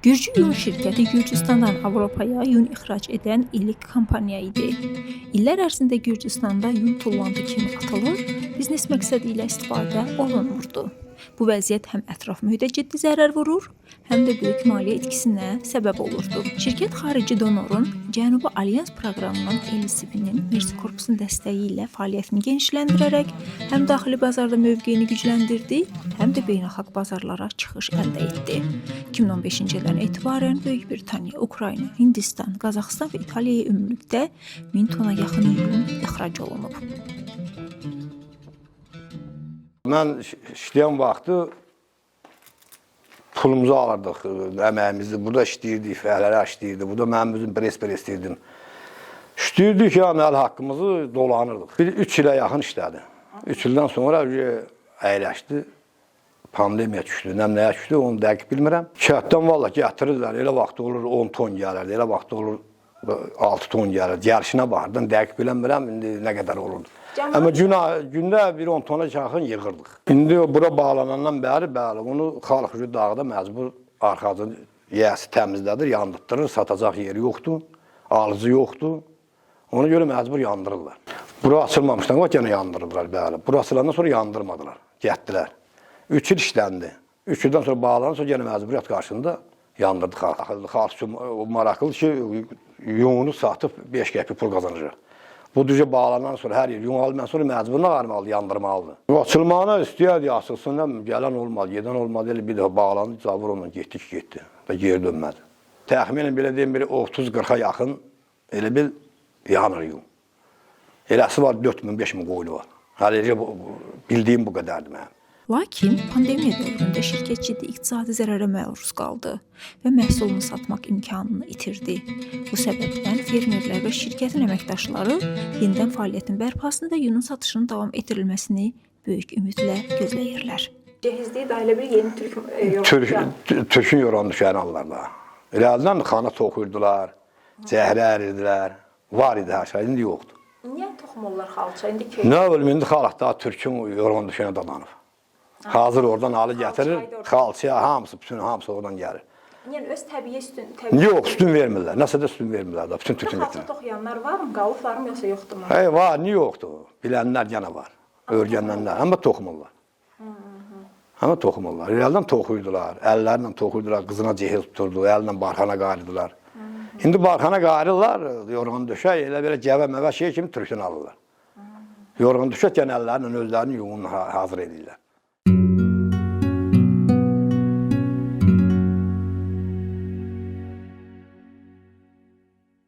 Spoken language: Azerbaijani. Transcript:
Gürcü yun şirkəti Gürcüstandan Avropaya yun ixrac edən ilk kompaniya idi. İllər ərzində Gürcüstanda yun tullantı kimi atılır, biznes məqsədi ilə istifadə olunmurdu. Bu vəziyyət həm ətraf mühitə ciddi zərər vurur, həm də böyük maliyyə itkisinə səbəb olurdu. Şirkət xarici donorun Cənubi Alyans proqramının LCB-nin Mersi Korpusun dəstəyi ilə fəaliyyətini genişləndirərək həm daxili bazarda mövqeyini gücləndirdi, həm də beynəlxalq bazarlara çıxış əldə etdi. 2015-ci ildən etibarən Böyük Britaniya, Ukrayna, Hindistan, Qazaxıstan və İtaliyaya ümumilikdə 1000 tona yaxın yun ixrac olunub. Mən işləyən vaxtı pulumuzu alırdıq, əməyimizi. Burada işləyirdik, fəhlərə işləyirdik. Burada mənim özüm pres istəyirdim. İşləyirdik ki, əməl haqqımızı dolanırdıq. 3 ilə yaxın işlədi. 3 ildən sonra əyləşdi. Pandemiya düşdü, nəyə düşdü, onu dəqiq bilmirəm. Kətdən valla gətirirlər, elə vaxt olur 10 ton gəlirdi, elə vaxt olur 6 ton gəlirdi. Gəlişinə baxırdım, dəqiq bilmirəm, indi nə qədər olurdu. Amma gündə bir 10 tona yaxın yığırdıq. İndi bura bağlanandan bəri, onu Xalq Gücü dağda məcbur arxacın yiyəsi təmizlədir, yandırtdırır, satacaq yeri yoxdur, alıcı yoxdur. Ona görə məcbur yandırırlar. Bura açılmamışdan var, yenə yandırırlar, bəli. Bura açılandan sonra yandırmadılar, getdilər. 3 il işləndi. 3 ildən sonra bağlanır, sonra yenə məcburiyyət qarşısında yandırdı xalq. Xalq üçün maraqlıdır ki, yunu satıb 5 qəpik pul qazanacaq. Bu düzə bağlanan sonra hər yer yun almadan sonra məcburuna qarmalıdır, yandırmalıdır. Açılmağına istəyərdi, açılsın, gələn olmadı, gedən olmadı, elə bir dəfə bağlandı, zavur onunla getdi və geri dönmədi. Təxminən belə deyim, 30-40-a yaxın elə bil yanır yun. Eləsi var 4000-5000 qoyulu var. Hələ bildiyim bu qədərdir mənim. Lakin pandemiya dövründə şirkət ciddi iqtisadi zərərə məruz qaldı və məhsulunu satmaq imkanını itirdi. Bu səbəbdən fermerlər və şirkətin əməkdaşları yenidən fəaliyyətin bərpasını və yunun satışının davam etdirilməsini böyük ümidlə gözləyirlər. Cəhizliyi də elə bir yeni Türkün yoran düşəni alırlar. Elədən xana toxuyurdular, cəhrə ərirdilər, var idi hər şey, indi yoxdur. Niyə toxumurlar xalça? Nə bilim, indi xalq daha Türkün yoran düşəni dadanıb. Hazır oradan alı gətirir, xalçaya hamısı, bütün hamısı oradan gəlir. Yəni öz təbii sütün? Yox, sütün vermirlər, nəsə də sütün vermirlər da, bütün tütün gətirir. Xalça toxuyanlar var mı, qalıblar mı, yoxsa yoxdur mu? Var, niyə yoxdur? Bilənlər yenə var, öyrənənlər, amma toxumurlar. Amma toxumurlar, eldən toxuyurdular, əllərlə toxuyurdular, qızına cehil tuturdu, əllə barxana qarıyırdılar. İndi barxana qarıyırlar, yorğan döşək, elə belə gəvə-məvə şey kimi Türkdən alırlar. Yorğan döşək yəni əllərlə özlərini yununu hazır edirlər.